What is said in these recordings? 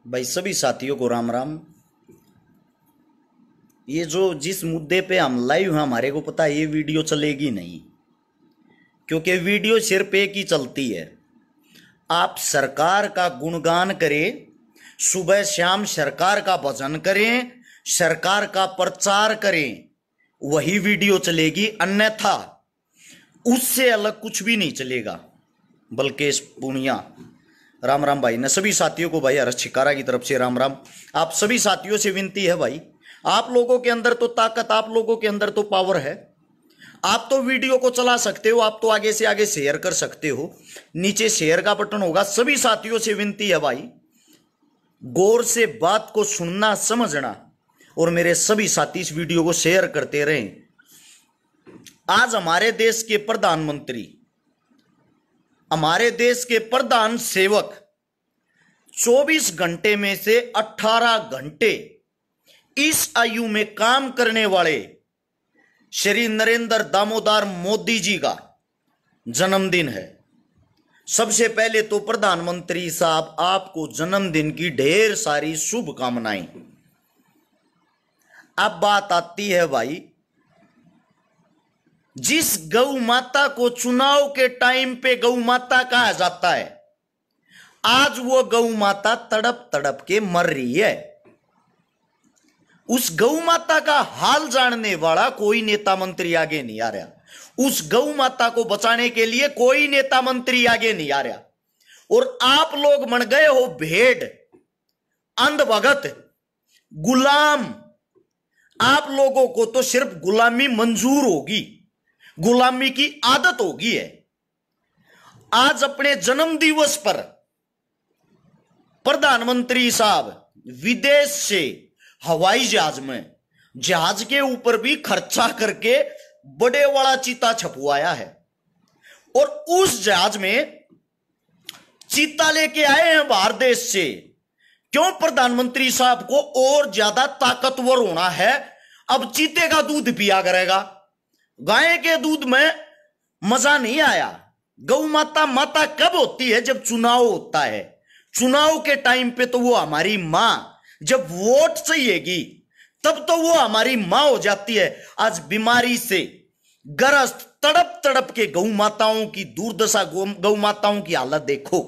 भाई सभी साथियों को राम राम। ये जो जिस मुद्दे पे हम लाइव हैं हमारे को पता है ये वीडियो चलेगी नहीं, क्योंकि वीडियो सिर्फ एक ही चलती है। आप सरकार का गुणगान करें, सुबह शाम सरकार का भजन करें, सरकार का प्रचार करें, वही वीडियो चलेगी, अन्यथा उससे अलग कुछ भी नहीं चलेगा। बल्कि पुनिया राम राम भाई ने सभी साथियों को भाई हर्ष छिकारा की तरफ से राम राम। आप सभी साथियों से विनती है भाई, आप लोगों के अंदर तो ताकत, आप लोगों के अंदर तो पावर है, आप तो वीडियो को चला सकते हो, आप तो आगे से आगे शेयर कर सकते हो, नीचे शेयर का बटन होगा। सभी साथियों से विनती है भाई, गौर से बात को सुनना समझना, और मेरे सभी साथी इस वीडियो को शेयर करते रहें। आज हमारे देश के प्रधानमंत्री, हमारे देश के प्रधान सेवक 24 घंटे में से 18 घंटे इस आयु में काम करने वाले श्री नरेंद्र दामोदर मोदी जी का जन्मदिन है। सबसे पहले तो प्रधानमंत्री साहब आपको जन्मदिन की ढेर सारी शुभकामनाएं। अब बात आती है भाई, जिस गौ माता को चुनाव के टाइम पे गौ माता कहा जाता है, आज वो गौ माता तड़प तड़प के मर रही है। उस गौ माता का हाल जानने वाला कोई नेता मंत्री आगे नहीं आ रहा। उस गौ माता को बचाने के लिए कोई नेता मंत्री आगे नहीं आ रहा। और आप लोग बन गए हो भेड़, अंधभगत, गुलाम। आप लोगों को तो सिर्फ गुलामी मंजूर होगी, गुलामी की आदत होगी है। आज अपने जन्म दिवस पर प्रधानमंत्री साहब विदेश से हवाई जहाज में, जहाज के ऊपर भी खर्चा करके बड़े वाला चीता छपवाया है, और उस जहाज में चीता लेके आए हैं बाहर देश से। क्यों? प्रधानमंत्री साहब को और ज्यादा ताकतवर होना है। अब चीते का दूध पिया करेगा, गाय के दूध में मजा नहीं आया। गौ माता माता कब होती है? जब चुनाव होता है। चुनाव के टाइम पे तो वो हमारी मां, जब वोट चाहिएगी तब तो वो हमारी मां हो जाती है। आज बीमारी से ग्रस्त तड़प तड़प के गौ माताओं की दुर्दशा, गौ माताओं की हालत देखो।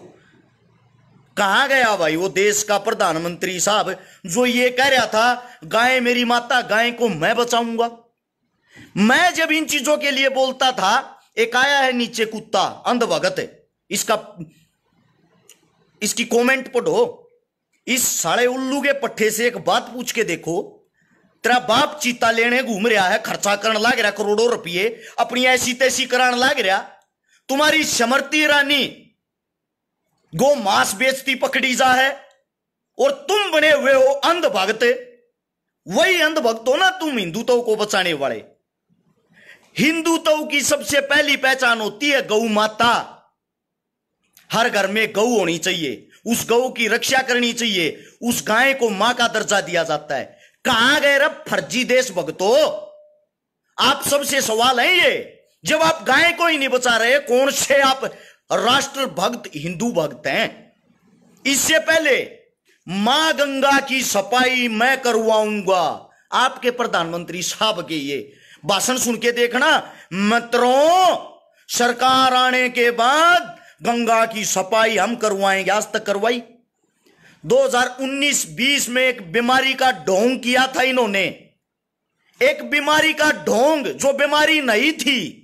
कहां गया भाई वो देश का प्रधानमंत्री साहब जो ये कह रहा था, गाय मेरी माता, गाय को मैं बचाऊंगा। मैं जब इन चीजों के लिए बोलता था, एक आया है नीचे कुत्ता, अंधभगत है, इसकी कमेंट पढ़ो। इस साले उल्लू के पट्टे से एक बात पूछ के देखो, तेरा बाप चीता लेने घूम रहा है, खर्चा करने लग रहा, करोड़ों रुपये अपनी ऐसी तैसी कराने लग रहा। तुम्हारी समृति रानी गो मांस बेचती पकड़ी जा है, और तुम बने हुए हो अंधभगत। वही अंधभक्त हो ना तुम, हिंदुत्व को बचाने वाले। हिंदुत्व की सबसे पहली पहचान होती है गौ माता। हर घर में गौ होनी चाहिए, उस गौ की रक्षा करनी चाहिए, उस गाय को मां का दर्जा दिया जाता है। कहां गए रे फर्जी देशभक्तों? आप सबसे सवाल है ये, जब आप गाय को ही नहीं बचा रहे, कौन से आप राष्ट्र भक्त हिंदू भक्त हैं? इससे पहले मां गंगा की सफाई मैं करवाऊंगा, आपके प्रधानमंत्री साहब के ये भाषण सुन के देखना मित्रों। सरकार आने के बाद गंगा की सफाई हम करवाएंगे। आज तक करवाई? 2019-20 में एक बीमारी का ढोंग किया था इन्होंने, एक बीमारी का ढोंग जो बीमारी नहीं थी।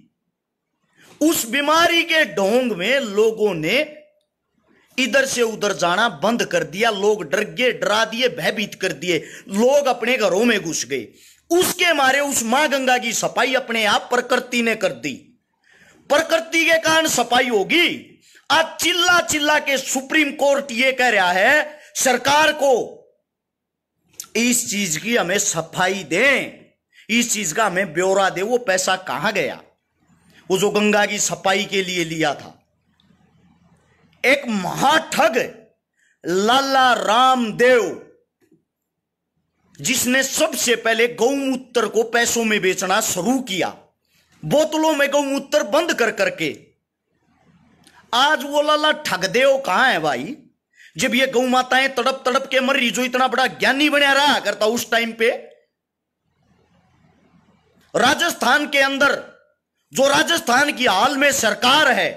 उस बीमारी के ढोंग में लोगों ने इधर से उधर जाना बंद कर दिया। लोग डर गए, डरा दिए, भयभीत कर दिए, लोग अपने घरों में घुस गए। उसके मारे उस मां गंगा की सफाई अपने आप प्रकृति ने कर दी। प्रकृति के कारण सफाई होगी। आज चिल्ला चिल्ला के सुप्रीम कोर्ट ये कह रहा है सरकार को, इस चीज की हमें सफाई दें, इस चीज का हमें ब्यौरा दे। वो पैसा कहां गया वो जो गंगा की सफाई के लिए लिया था? एक महाठग लाला रामदेव, जिसने सबसे पहले गौमूत्र को पैसों में बेचना शुरू किया, बोतलों में गौमूत्र बंद कर करके। आज वो लाला ठगदेव कहां है भाई? जब ये गौ माताएं तड़प तड़प के मर रही, जो इतना बड़ा ज्ञानी बना रहा करता उस टाइम पे। राजस्थान के अंदर जो राजस्थान की हाल में सरकार है,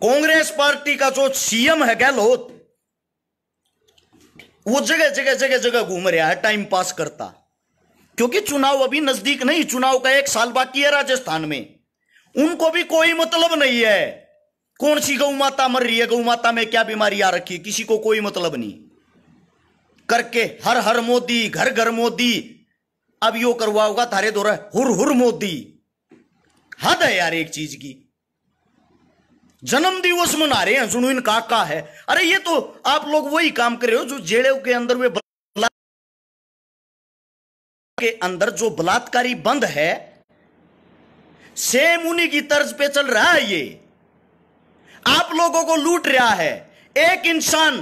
कांग्रेस पार्टी का जो सीएम है गहलोत, वो जगह जगह जगह जगह घूम रहा है टाइम पास करता, क्योंकि चुनाव अभी नजदीक नहीं, चुनाव का 1 साल बाकी है राजस्थान में। उनको भी कोई मतलब नहीं है कौन सी गौ माता मर रही है, गौ माता में क्या बीमारी आ रखी है, किसी को कोई मतलब नहीं। करके हर हर मोदी, घर घर मोदी, अब यो करवाओगा थारे दौरा हुर हुर मोदी। हद है यार एक चीज की। जन्म दिवस मना रहे हैं, सुनो इन काका है। अरे ये तो आप लोग वही काम कर रहे हो जो जेलों के अंदर वे के अंदर जो बलात्कारी बंद है, सेम उन्हीं की तर्ज पे चल रहा है। ये आप लोगों को लूट रहा है। एक इंसान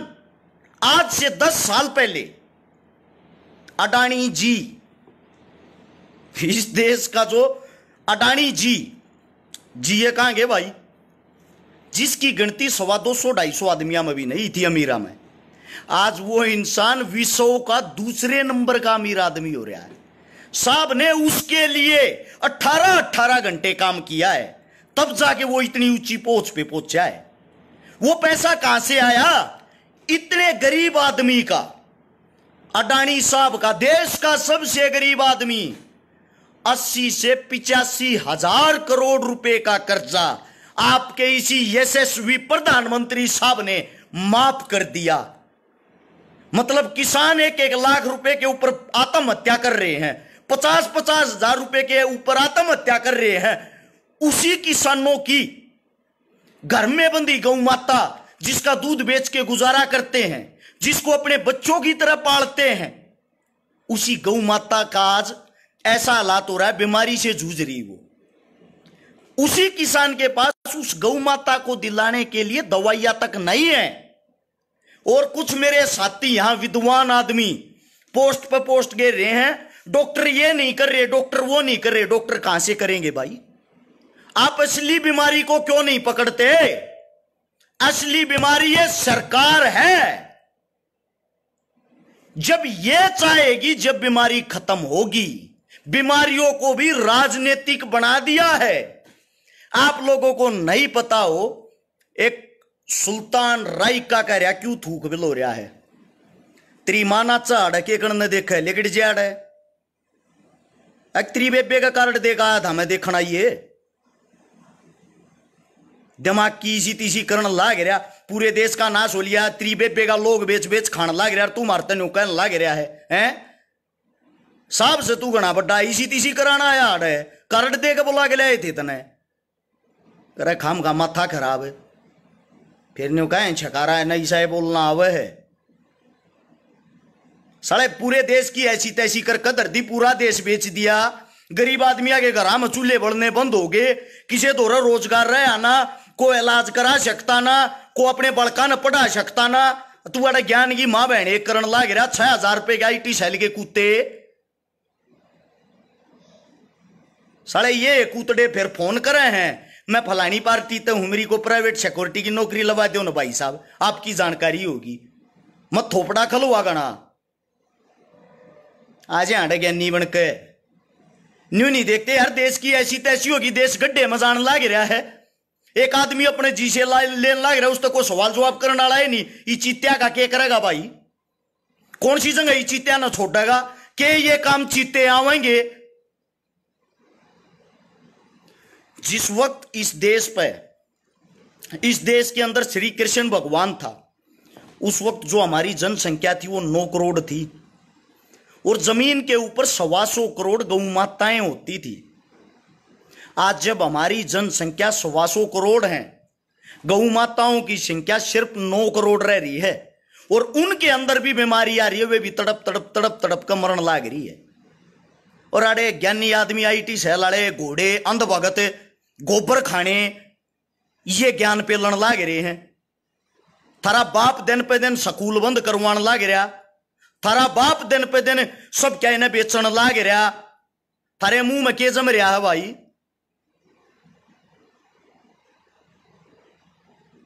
आज से 10 साल पहले अडानी जी, इस देश का जो अडानी जी ये कहां गए भाई, जिसकी गिनती 125-250 आदमियों में भी नहीं थी अमीरा में, आज वो इंसान विश्व का दूसरे नंबर का अमीर आदमी हो रहा है। साहब ने उसके लिए 18-18 घंटे काम किया है, तब जाके वो इतनी ऊंची पोस्ट पे पहुंचा है। वो पैसा कहां से आया? इतने गरीब आदमी का, अडानी साहब का, देश का सबसे गरीब आदमी, 80 से 85 हजार करोड़ रुपए का कर्जा आपके इसी यशस्वी प्रधानमंत्री साहब ने माफ कर दिया। मतलब किसान 1-1 लाख रुपए के ऊपर आत्महत्या कर रहे हैं, 50-50 हजार रुपए के ऊपर आत्महत्या कर रहे हैं। उसी किसानों की घर में बंदी गौ माता, जिसका दूध बेच के गुजारा करते हैं, जिसको अपने बच्चों की तरह पालते हैं, उसी गौ माता का आज ऐसा हालात हो रहा है, बीमारी से जूझ रही वो। उसी किसान के पास उस गौ माता को दिलाने के लिए दवाइयां तक नहीं है। और कुछ मेरे साथी यहां विद्वान आदमी पोस्ट पर पोस्ट गिर रहे हैं, डॉक्टर ये नहीं कर रहे, डॉक्टर वो नहीं कर रहे। डॉक्टर कहां से करेंगे भाई? आप असली बीमारी को क्यों नहीं पकड़ते? असली बीमारी ये सरकार है। जब ये चाहेगी, जब बीमारी खत्म होगी, बीमारियों को भी राजनीतिक बना दिया है। आप लोगों को नहीं पता हो, एक सुल्तान राय का कह रहा क्यों थूक बिलो रहा है, तेरी माना चाड़ के कण देखा लेकिन जाड़ है, तेरी बेबे का कार्ड देखा आया था मैं देखना, ये दिमाग की इसी तीसी करण लाग रहा, पूरे देश का नाश हो लिया। तेरी बेबे का लोग बेच बेच खाना लाग रहा, तू मारते नु कहने लाग रहा है साहब से तू घना बड्डा इसी तीसी कराना यार है, कार्ड दे के बुला के लाए थे तने, करे खाम का माथा खराब है, फिर न्यू कहें छकारा है नहीं साहब बोलना आवे है। साले पूरे देश की ऐसी तैसी कर कदर दी, पूरा देश बेच दिया। गरीब आदमी के घर में चूल्हे बढ़ने बंद हो गए, किसी दौरा रोजगार रहे आना, को इलाज करा सकता ना, को अपने बड़का न पढ़ा सकता ना। तू अड़ा ज्ञान की मां बहन एक करण लाग रहा, 6,000 रुपए के IT सेल के कुत्ते। साले ये कूतड़े फिर फोन करे हैं, मैं फलानी पार्टी तो हुमरी को प्राइवेट सिक्योरिटी की नौकरी लगा दो ना भाई साहब, आपकी जानकारी होगी, मत थोपड़ा खलवा गणा आज आड़े ज्ञानी बन के न्यू नहीं देखते यार। देश की ऐसी तैसी होगी, देश गड्ढे में जान लाग रहा है। एक आदमी अपने जी से लेने लाग रहा है, उस तक को सवाल जवाब करने वाला है नहीं। ये चीत्या का क्या करेगा भाई? कौन सी जगह ये चीत्या ना छोड़ेगा कि ये काम चीते आवेंगे? जिस वक्त इस देश पे, इस देश के अंदर श्री कृष्ण भगवान था, उस वक्त जो हमारी जनसंख्या थी वो 9 करोड़ थी, और जमीन के ऊपर 125 करोड़ गौ माताएं होती थी। आज जब हमारी जनसंख्या 125 करोड़ है, गौ माताओं की संख्या सिर्फ 9 करोड़ रह रही है, और उनके अंदर भी बीमारी आ रही है, वे भी तड़प तड़प तड़प तड़प कर मरण लाग रही है। और अरे ज्ञानी आदमी IT सेल वाले घोड़े अंधभगत गोबर खाने ये ज्ञान पे लड़ लाग रहे हैं। थारा बाप दिन पे दिन स्कूल बंद करवाण लाग रहा, थारा बाप दिन पे दिन सब क्या इन्हें बेचण लाग रहा, थारे मुंह में के जम रहा है भाई?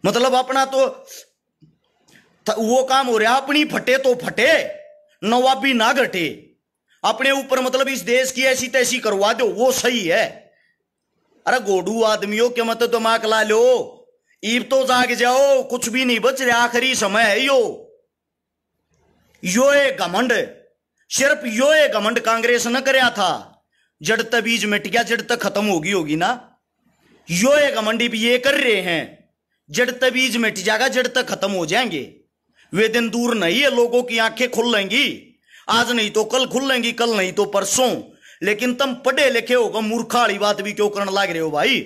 मतलब अपना तो वो काम हो रहा, अपनी फटे तो फटे, नवाबी ना घटे, अपने ऊपर मतलब इस देश की ऐसी तैसी करवा दो, वो सही है। अरे गोडू आदमियों के मत दिमाग ला लो, ईब तो जाग जाओ, कुछ भी नहीं बच रहा, आखिरी समय है यो ए घमंड, सिर्फ यो ए घमंड कांग्रेस न करया था, जड़ तक बीज मिट गया, जड़ तक खत्म होगी ना, यो ए घमंडी भी ये कर रहे हैं, जड़ तक बीज मिट जाएगा, जड़ तक खत्म हो जाएंगे, वे दिन दूर नहीं है, लोगों की आंखें खुल लेंगी, आज नहीं तो कल खुल लेंगी, कल नहीं तो परसों। लेकिन तुम पढ़े लिखे होगा, मूर्खा वाली बात भी क्यों करने लग रहे हो भाई,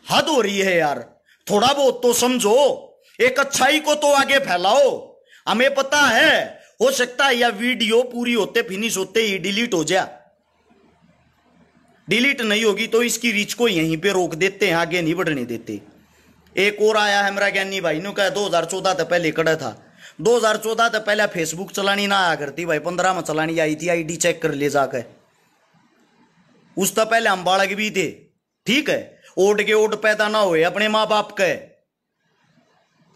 हद हो रही है यार, थोड़ा बहुत तो समझो, एक अच्छाई को तो आगे फैलाओ। हमें पता है, हो सकता है यह वीडियो पूरी होते फिनिश होते ही डिलीट हो जाए, डिलीट नहीं होगी तो इसकी रीच को यहीं पे रोक देते हैं, आगे नहीं बढ़ने देते। एक और आया है मेरा ज्ञानी भाई ने कहा 2014 तक पहले कड़ा था, 2014 तक पहले फेसबुक चलानी ना आया करती भाई, 15 में चलानी आई थी, आईडी चेक कर ले जाकर, उस तक पहले हम बालक भी थे, ठीक है, ओट के ओट पैदा ना हुए अपने माँ बाप के,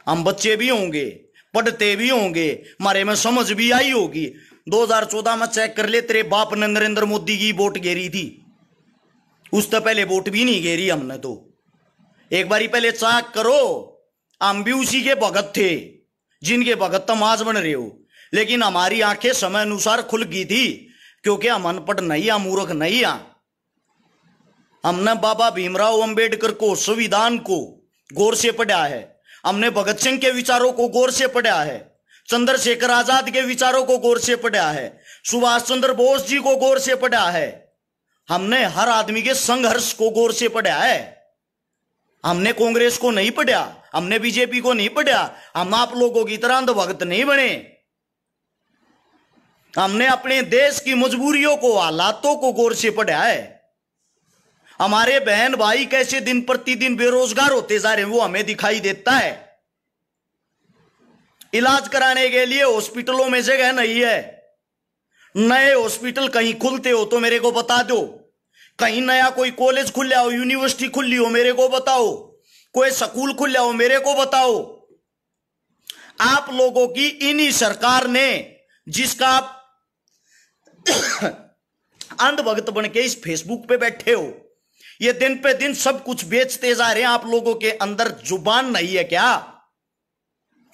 हम बच्चे भी होंगे, पढ़ते भी होंगे, हमारे में समझ भी आई होगी। 2014 में चेक कर ले, तेरे बाप ने नरेंद्र मोदी की वोट घेरी थी, उस तक पहले वोट भी नहीं घेरी हमने तो, एक बारी पहले चेक करो, हम भी उसी के भगत थे जिनके भगत तुम आज बन रहे हो। लेकिन हमारी आंखें समय अनुसार खुल गई थी, क्योंकि हम अनपढ़ नहीं, हम मूर्ख नहीं, हमने बाबा भीमराव अंबेडकर को, संविधान को गौर से पढ़ा है, हमने भगत सिंह के विचारों को गौर से पढ़ा है, चंद्रशेखर आजाद के विचारों को गौर से पढ़ा है, सुभाष चंद्र बोस जी को गौर से पढ़ा है, हमने हर आदमी के संघर्ष को गौर से पढ़ा है। हमने कांग्रेस को नहीं पढ़ा, हमने बीजेपी को नहीं पढ़ा, हम आप लोगों की तरह अंधभक्त नहीं बने, हमने अपने देश की मजबूरियों को, हालातों को गौर से पढ़ा है। हमारे बहन भाई कैसे दिन प्रतिदिन बेरोजगार होते जा रहे हैं वो हमें दिखाई देता है, इलाज कराने के लिए हॉस्पिटलों में जगह नहीं है, नए हॉस्पिटल कहीं खुलते हो तो मेरे को बता दो, कहीं नया कोई कॉलेज खुला हो, यूनिवर्सिटी खुली हो मेरे को बताओ, कोई स्कूल खुला हो मेरे को बताओ। आप लोगों की इन्हीं सरकार ने, जिसका आप अंधभक्त बन के इस फेसबुक पे बैठे हो, ये दिन पे दिन सब कुछ बेचते जा रहे हैं, आप लोगों के अंदर जुबान नहीं है क्या?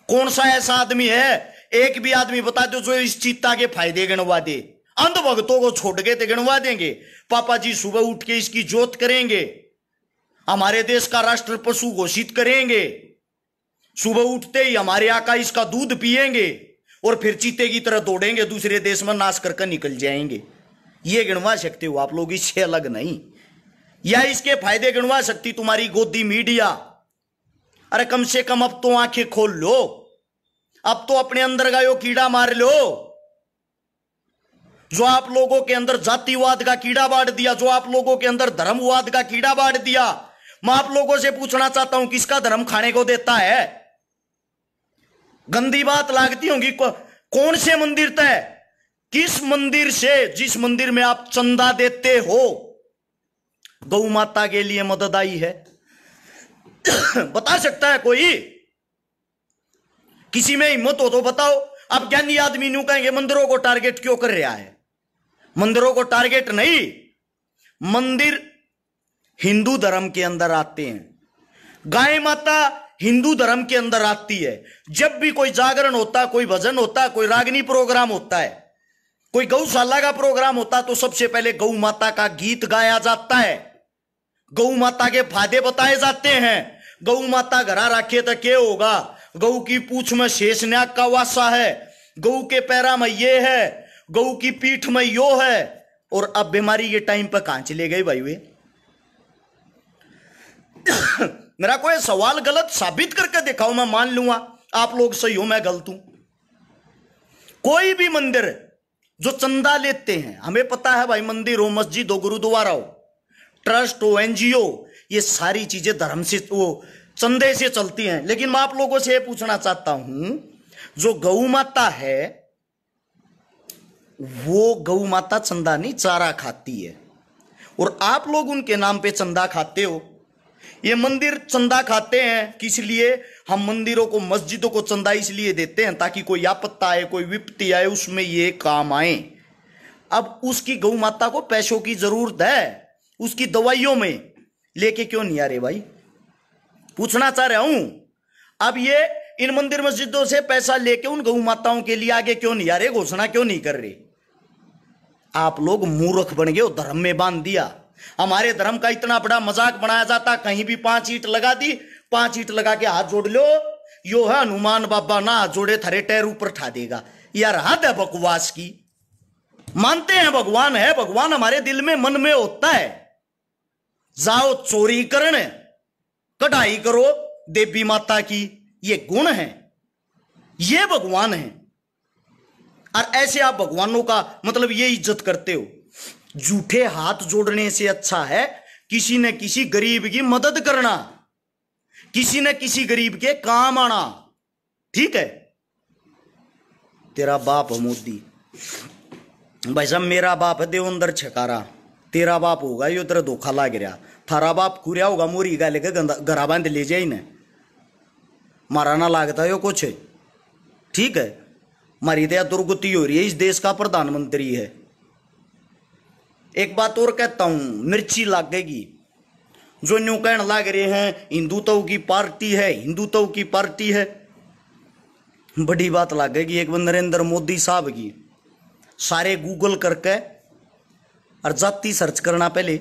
कौन सा ऐसा आदमी है, एक भी आदमी बता दो जो इस चीता के फायदे गिनवा दे? अंधभक्तों को छोड़ के तो गिनवा देंगे, पापा जी सुबह उठ के इसकी जोत करेंगे, हमारे देश का राष्ट्र पशु घोषित करेंगे, सुबह उठते ही हमारे आका इसका दूध पिएंगे और फिर चीते की तरह दौड़ेंगे, दूसरे देश में नाश करके निकल जाएंगे। ये गिनवा सकते हो आप लोग, इससे अलग नहीं। या इसके फायदे गिनवा सकती तुम्हारी गोदी मीडिया? अरे कम से कम अब तो आंखें खोल लो, अब तो अपने अंदर का यो कीड़ा मार लो जो आप लोगों के अंदर जातिवाद का कीड़ा बांट दिया, जो आप लोगों के अंदर धर्मवाद का कीड़ा बांट दिया। मैं आप लोगों से पूछना चाहता हूं, किसका धर्म खाने को देता है? गंदी बात लागती होगी, कौन से मंदिर तय, किस मंदिर से, जिस मंदिर में आप चंदा देते हो गौ माता के लिए मदद आई है? बता सकता है कोई? किसी में हिम्मत हो तो बताओ। अब ज्ञानी आदमी न्यू कहेंगे मंदिरों को टारगेट क्यों कर रहा है? मंदिरों को टारगेट नहीं, मंदिर हिंदू धर्म के अंदर आते हैं, गाय माता हिंदू धर्म के अंदर आती है। जब भी कोई जागरण होता है, कोई भजन होता है, कोई रागनी प्रोग्राम होता है, कोई गौशाला का प्रोग्राम होता है, तो सबसे पहले गौ माता का गीत गाया जाता है, गौ माता के फायदे बताए जाते हैं। गौ माता घरा रखे तो क्या होगा? गौ की पूंछ में शेषनाग का वासा है, गौ के पैरा में ये है, गौ की पीठ में यो है। और अब बीमारी ये टाइम पर कहां चले गए भाई वे? मेरा कोई सवाल गलत साबित करके दिखाओ, मैं मान लूंगा आप लोग सही हो, मैं गलत हूं। कोई भी मंदिर जो चंदा लेते हैं, हमें पता है भाई, मंदिर हो, मस्जिद हो, गुरुद्वारा हो, ट्रस्ट हो, एनजीओ, ये सारी चीजें धर्म से, वो चंदे से चलती हैं। लेकिन मैं आप लोगों से पूछना चाहता हूं, जो गौ माता है वो गौ माता चंदा नहीं चारा खाती है, और आप लोग उनके नाम पे चंदा खाते हो। ये मंदिर चंदा खाते हैं, किस लिए? हम मंदिरों को, मस्जिदों को चंदा इसलिए देते हैं ताकि कोई आपत्ति आए, कोई विपत्ति आए, उसमें ये काम आए। अब उसकी गौ माता को पैसों की जरूरत है, उसकी दवाइयों में, लेके क्यों नहीं आ रहे भाई? पूछना चाह रहा हूं। अब ये इन मंदिर मस्जिदों से पैसा लेके उन गौ माताओं के लिए आगे क्यों नहीं आ रहे? घोषणा क्यों नहीं कर रहे? आप लोग मूर्ख बन गए, धर्म में बांध दिया। हमारे धर्म का इतना बड़ा मजाक बनाया जाता, कहीं भी 5 ईंट लगा दी, 5 ईंट लगा के हाथ जोड़ लो, यो है हनुमान बाबा ना हाथ जोड़े थारे टैर ऊपर ठा देगा। यार हद है बकवास की। मानते हैं भगवान है, भगवान हमारे दिल में, मन में होता है। जाओ चोरी करने, कढ़ाई करो देवी माता की, ये गुण है, ये भगवान है। और ऐसे आप भगवानों का मतलब ये इज्जत करते हो। झूठे हाथ जोड़ने से अच्छा है किसी न किसी गरीब की मदद करना, किसी न किसी गरीब के काम आना। ठीक है? तेरा बाप है मोदी, भाई साहब मेरा बाप है देवेंद्र छकारा, तेरा बाप होगा यो तेरा धोखा लाग रहा, थारा बाप खुरिया होगा मोरी गा लेके घरा बांध ले जाए न, मारा ना लागता यो कुछ। ठीक है? मारी दया दुर्गति हो रही है, इस देश का प्रधानमंत्री है। एक बात और कहता हूं, मिर्ची लागेगी। जो न्यू कहने लाग रहे हैं हिंदुत्व की पार्टी है, हिंदुत्व की पार्टी है, बड़ी बात लागेगी एक बार नरेंद्र मोदी साहब की। सारे गूगल करके और जाति सर्च करना, पहले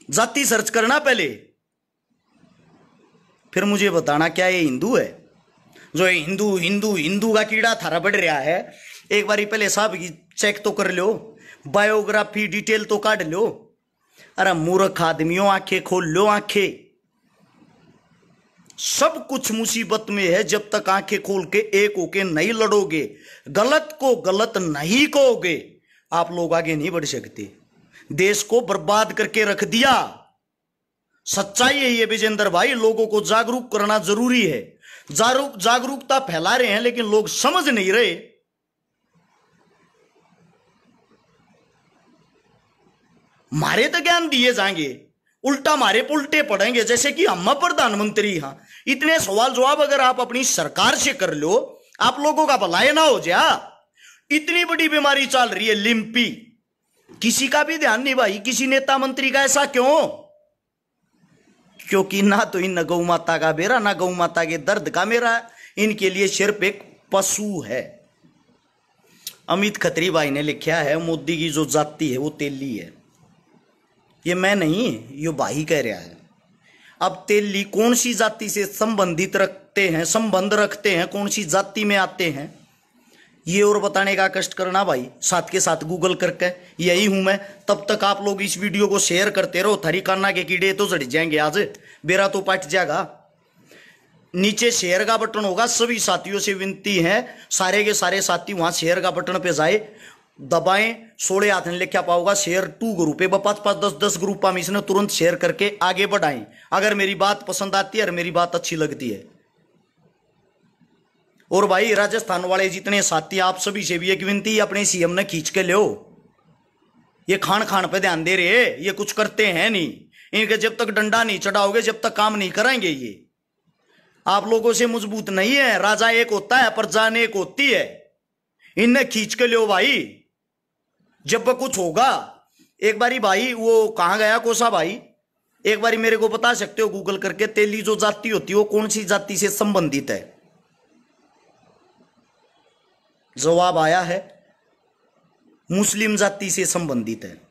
जाति सर्च करना पहले, फिर मुझे बताना क्या ये हिंदू है? जो हिंदू हिंदू हिंदू का कीड़ा थारा बढ़ रहा है, एक बारी पहले साहब की चेक तो कर लो, बायोग्राफी डिटेल तो काट लो। अरे मूर्ख आदमियों, आंखें खोल लो, आंखें। सब कुछ मुसीबत में है जब तक आंखें खोल के एक होके नहीं लड़ोगे, गलत को गलत नहीं कहोगे, आप लोग आगे नहीं बढ़ सकते। देश को बर्बाद करके रख दिया। सच्चाई है ये विजेंद्र भाई, लोगों को जागरूक करना जरूरी है। जागरूकता फैला रहे हैं लेकिन लोग समझ नहीं रहे। मारे तो ज्ञान दिए जाएंगे, उल्टा मारे उल्टे पड़ेंगे, जैसे कि हम प्रधानमंत्री। हाँ, इतने सवाल जवाब अगर आप अपनी सरकार से कर लो, आप लोगों का भलाई ना हो जा। इतनी बड़ी बीमारी चल रही है लिम्पी, किसी का भी ध्यान नहीं भाई, किसी नेता मंत्री का। ऐसा क्यों? क्योंकि ना तो इन गौ माता का बेरा, ना गौ माता के दर्द का मेरा, इनके लिए सिर्फ एक पशु है। अमित खत्री भाई ने लिखा है मोदी की जो जाति है वो तेली है। ये मैं नहीं, ये भाई कह रहा है। अब तेली कौन सी जाति से संबंधित रखते हैं, संबंध रखते हैं, कौन सी जाति में आते हैं, ये और बताने का कष्ट करना भाई, साथ के साथ गूगल करके। यही हूं मैं। तब तक आप लोग इस वीडियो को शेयर करते रहो, थारी कान्ना के कीड़े तो जड़ जाएंगे, आज बेरा तो पट जाएगा। नीचे शेयर का बटन होगा, सभी साथियों से विनती है, सारे के सारे साथी वहां शेयर का बटन पे जाए, दबाएं। 16 हाथ ने लिखा पाओगा शेयर 2 ग्रुप है, 5-5, 10 ग्रुप में इसने तुरंत शेयर करके आगे बढ़ाएं। अगर मेरी बात पसंद आती है और मेरी बात अच्छी लगती है। और भाई राजस्थान वाले जितने साथी, आप सभी से भी एक विनती, अपने सीएम ने खींच के लो। ये खान खान पे ध्यान दे रहे, ये कुछ करते हैं नहीं। इनके जब तक डंडा नहीं चढ़ाओगे, जब तक काम नहीं कराएंगे, ये आप लोगों से मजबूत नहीं है। राजा एक होता है, प्रजा एक होती है। इन्हें खींच के लो भाई, जब कुछ होगा। एक बारी भाई वो कहां गया कोसा भाई, एक बारी मेरे को बता सकते हो गूगल करके, तेली जो जाति होती है वो कौन सी जाति से संबंधित है? जवाब आया है मुस्लिम जाति से संबंधित है।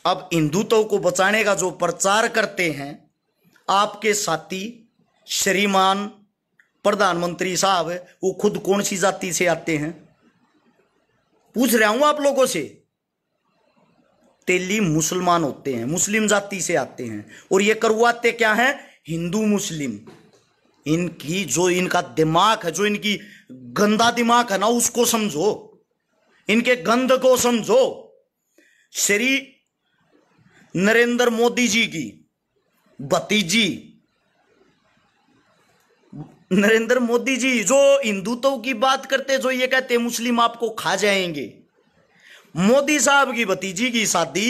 अब हिंदुत्व को बचाने का जो प्रचार करते हैं आपके साथी श्रीमान प्रधानमंत्री साहब, वो खुद कौन सी जाति से आते हैं? पूछ रहा हूं आप लोगों से। तेली मुसलमान होते हैं, मुस्लिम जाति से आते हैं। और ये करवाते क्या है? हिंदू मुस्लिम। इनकी जो इनका दिमाग है, जो इनकी गंदा दिमाग है ना, उसको समझो, इनके गंद को समझो। श्री नरेंद्र मोदी जी की भतीजी, नरेंद्र मोदी जी जो हिंदुत्व की बात करते, जो ये कहते मुस्लिम आपको खा जाएंगे, मोदी साहब की भतीजी की शादी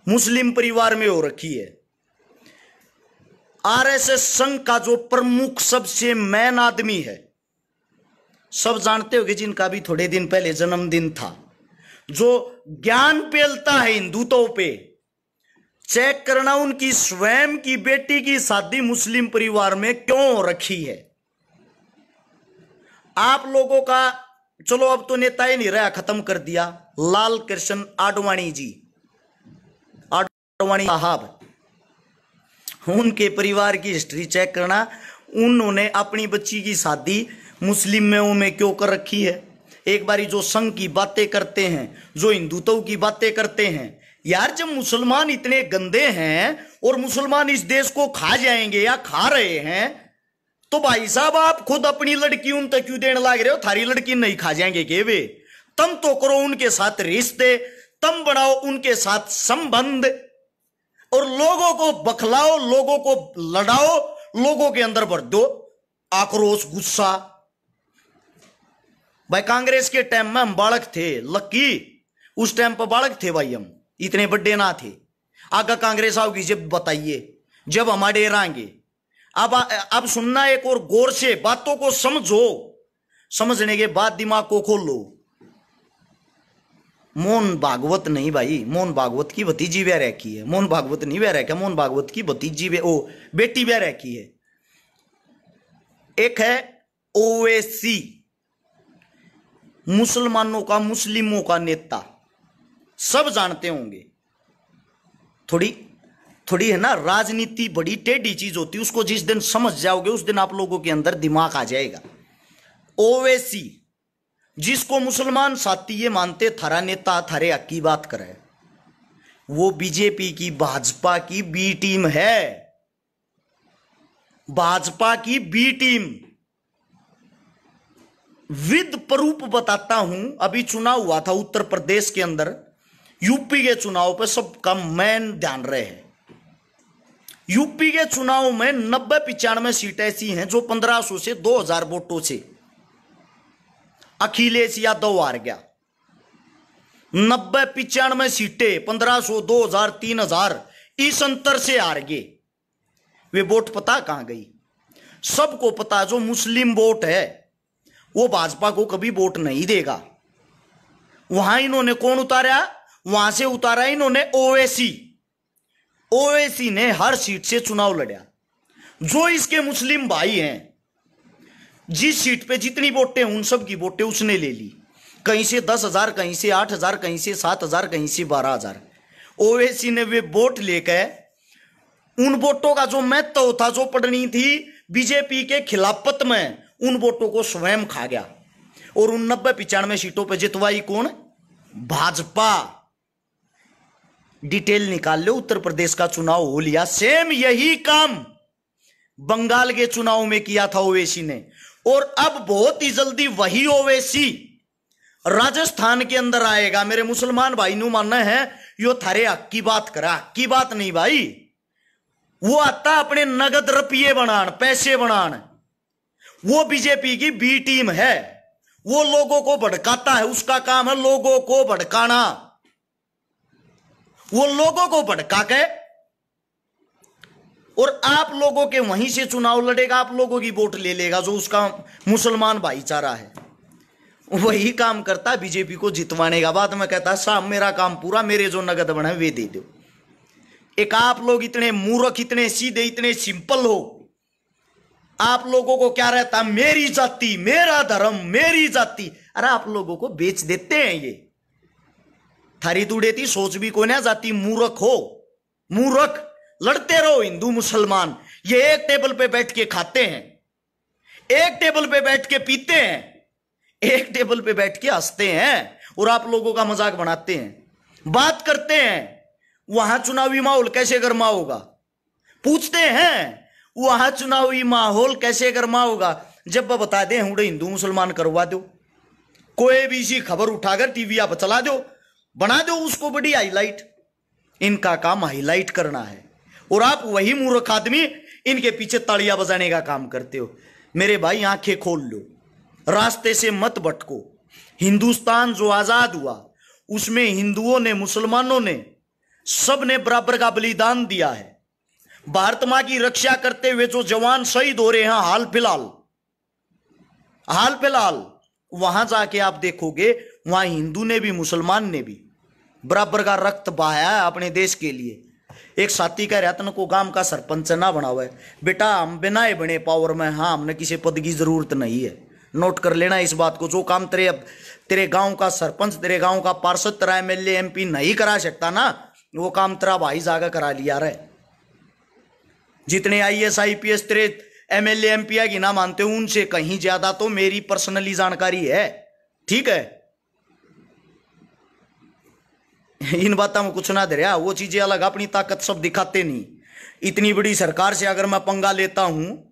मुस्लिम परिवार में हो रखी है। आरएसएस संघ का जो प्रमुख सबसे मैन आदमी है, सब जानते हो कि जिनका भी थोड़े दिन पहले जन्मदिन था, जो ज्ञान पेलता है हिंदुत्व पे, चेक करना उनकी स्वयं की बेटी की शादी मुस्लिम परिवार में क्यों हो रखी है। आप लोगों का चलो अब तो नेता ही नहीं रहा, खत्म कर दिया, लाल कृष्ण आडवाणी जी, आडवाणी साहब, उनके परिवार की हिस्ट्री चेक करना, उन्होंने अपनी बच्ची की शादी मुस्लिम में क्यों कर रखी है। एक बारी जो संघ की बातें करते हैं, जो हिंदुत्व की बातें करते हैं, यार जब मुसलमान इतने गंदे हैं और मुसलमान इस देश को खा जाएंगे या खा रहे हैं, तो भाई साहब आप खुद अपनी लड़की उन तक क्यों देने लग रहे हो। थारी लड़की नहीं खा जाएंगे के वे, तुम तो करो उनके साथ रिश्ते, तुम बनाओ उनके साथ संबंध और लोगों को बखलाओ, लोगों को लड़ाओ, लोगों के अंदर भर दो आक्रोश, गुस्सा। भाई कांग्रेस के टाइम में हम बालक थे, लक्की उस टाइम पर बालक थे भाई, हम इतने बड़े ना थे। आगे कांग्रेस आओगी जब बताइए, जब हम डेरांगे। अब सुनना एक और गौर से, बातों को समझो, समझने के बाद दिमाग को खोलो। मोहन भागवत नहीं भाई, मोहन भागवत की भतीजी ब्याह रखी है, मोहन भागवत नहीं ब्याह रखा, मोहन भागवत की भतीजी बेटी ब्याह रखी है। एक है ओवैसी, मुसलमानों का, मुस्लिमों का नेता, सब जानते होंगे। थोड़ी है ना राजनीति, बड़ी टेढ़ी चीज होती है, उसको जिस दिन समझ जाओगे उस दिन आप लोगों के अंदर दिमाग आ जाएगा। ओवैसी, जिसको मुसलमान साथी ये मानते थारा नेता, थारे हक की बात करे, वो बीजेपी की, भाजपा की बी टीम है, भाजपा की बी टीम। विद प्रूफ बताता हूं, अभी चुनाव हुआ था उत्तर प्रदेश के अंदर, यूपी के चुनाव पर सबका मैन ध्यान रहे हैं। यूपी के चुनाव में 90-95 सीटें ऐसी हैं जो 1500 से 2000 वोटों से अखिलेश यादव हार गया। 90-95 सीटें 1500, 2000, 3000 इस अंतर से हार गए। वे वोट पता कहां गई? सबको पता, जो मुस्लिम वोट है वो भाजपा को कभी वोट नहीं देगा। वहां इन्होंने कौन उतारा? वहां से उतारा इन्होंने ओवैसी। ओवैसी ने हर सीट से चुनाव लड़ा। जो इसके मुस्लिम भाई हैं, जिस सीट पे जितनी वोटें, उन सब की वोटें उसने ले ली। कहीं से 10,000, कहीं से 8,000, कहीं से 7,000, कहीं से 12,000। ओवैसी ने वे वोट लेकर उन वोटों का जो महत्व था, जो पड़नी थी बीजेपी के खिलाफत में, उन वोटों को स्वयं खा गया और उन 90-95 सीटों पर जितवाई कौन? भाजपा। डिटेल निकाल लो, उत्तर प्रदेश का चुनाव हो लिया, सेम यही काम बंगाल के चुनाव में किया था ओवैसी ने। और अब बहुत ही जल्दी वही ओवैसी राजस्थान के अंदर आएगा। मेरे मुसलमान भाई नु मानना है यो थारे हक की बात करा, हक की बात नहीं भाई। वो आता अपने नगद रुपये बनान, पैसे बनान। वो बीजेपी की बी टीम है, वो लोगों को भड़काता है, उसका काम है लोगों को भड़काना। वो लोगों को भड़का के और आप लोगों के वहीं से चुनाव लड़ेगा, आप लोगों की वोट ले लेगा, जो उसका मुसलमान भाईचारा है। वही काम करता बीजेपी को जितवाने का। बाद में कहता साहब मेरा काम पूरा, मेरे जो नगद बना वे दे दो। एक आप लोग इतने मूर्ख, इतने सीधे, इतने सिंपल हो, आप लोगों को क्या रहता? मेरी जाति, मेरा धर्म, मेरी जाति। अरे आप लोगों को बेच देते हैं ये। थारी दूड़े थी सोच भी कोई ना जाती। मूर्ख हो, मूर्ख। लड़ते रहो हिंदू मुसलमान। ये एक टेबल पे बैठ के खाते हैं, एक टेबल पे बैठ के पीते हैं, एक टेबल पे बैठ के हंसते हैं और आप लोगों का मजाक बनाते हैं, बात करते हैं। वहां चुनावी माहौल कैसे गर्मा होगा? पूछते हैं वहां चुनावी माहौल कैसे गर्मा होगा? जब वह बता दें हुडे हिंदू मुसलमान करवा दो, कोई भी इसी खबर उठाकर टीवी आप चला दो, बना दो उसको बड़ी हाईलाइट। इनका काम हाईलाइट करना है और आप वही मूर्ख आदमी इनके पीछे तालियां बजाने का काम करते हो। मेरे भाई आंखें खोल लो, रास्ते से मत भटको। हिंदुस्तान जो आजाद हुआ उसमें हिंदुओं ने, मुसलमानों ने सब ने बराबर का बलिदान दिया है। भारत मां की रक्षा करते हुए जो जवान शहीद हो रहे हैं हाल फिलहाल वहां जाके आप देखोगे, वहां हिंदू ने भी मुसलमान ने भी बराबर का रक्त बहाया है अपने देश के लिए। एक साथी कह रहा को गांव का सरपंच ना बनावा है। बेटा हम बिना बने पावर में, हाँ हमने किसी पद की जरूरत नहीं है। नोट कर लेना इस बात को। जो काम तेरे गांव का सरपंच, तेरे गांव का पार्षद, तेरा एमएलए एमपी नहीं करा सकता ना, वो काम तेरा भाई जागा करा लिया रहे। जितने आईएएस आईपीएस तेरे एमएलए एमपी की ना मानते हो, उनसे कहीं ज्यादा तो मेरी पर्सनली जानकारी है। ठीक है, इन बातों में कुछ ना दे रहा, वो चीजें अलग, अपनी ताकत सब दिखाते नहीं। इतनी बड़ी सरकार से अगर मैं पंगा लेता हूं,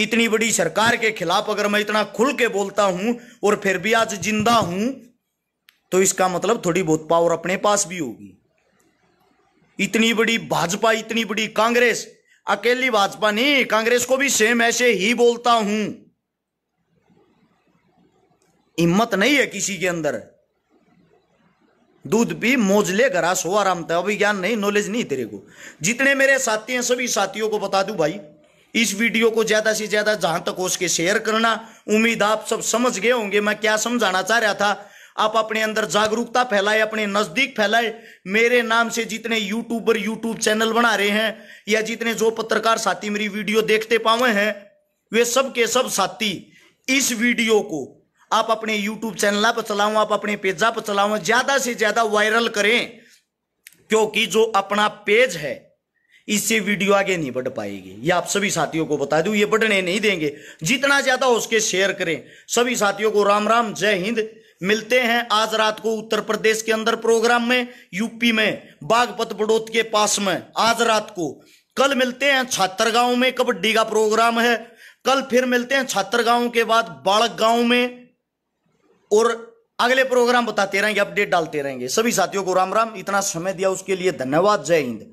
इतनी बड़ी सरकार के खिलाफ अगर मैं इतना खुल के बोलता हूं और फिर भी आज जिंदा हूं, तो इसका मतलब थोड़ी बहुत पावर अपने पास भी होगी। इतनी बड़ी भाजपा, इतनी बड़ी कांग्रेस, अकेली भाजपा नहीं, कांग्रेस को भी सेम ऐसे ही बोलता हूं। हिम्मत नहीं है किसी के अंदर। दूध पी मौज ले घरा सो आराम था। अभी ज्ञान नहीं, नॉलेज नहीं तेरे को। जितने मेरे साथी हैं सभी साथियों को बता दूं भाई, इस वीडियो को ज्यादा से ज्यादा जहां तक हो सके शेयर करना। उम्मीद आप सब समझ गए होंगे मैं क्या समझाना चाह रहा था। आप अपने अंदर जागरूकता फैलाए, अपने नजदीक फैलाए। मेरे नाम से जितने यूट्यूबर यूट्यूब चैनल बना रहे हैं, या जितने जो पत्रकार साथी मेरी वीडियो देखते पाए हैं, वे सब के सब साथी इस वीडियो को आप अपने यूट्यूब चैनल पर चलाओ, आप अपने पेजा पर चलाओ, ज्यादा से ज्यादा वायरल करें। क्योंकि जो अपना पेज है, इससे वीडियो आगे नहीं बढ़ पाएगी। ये आप सभी साथियों को बता दूं, ये बढ़ने नहीं देंगे। जितना ज्यादा हो उसके शेयर करें। सभी साथियों को राम राम, जय हिंद। मिलते हैं आज रात को उत्तर प्रदेश के अंदर प्रोग्राम में, यूपी में बागपत बड़ौत के पास में आज रात को। कल मिलते हैं छात्रगांव में, कबड्डी का प्रोग्राम है। कल फिर मिलते हैं छात्रगांव के बाद बालक गांव में, और अगले प्रोग्राम बताते रहेंगे, अपडेट डालते रहेंगे। सभी साथियों को राम राम। इतना समय दिया उसके लिए धन्यवाद। जय हिंद।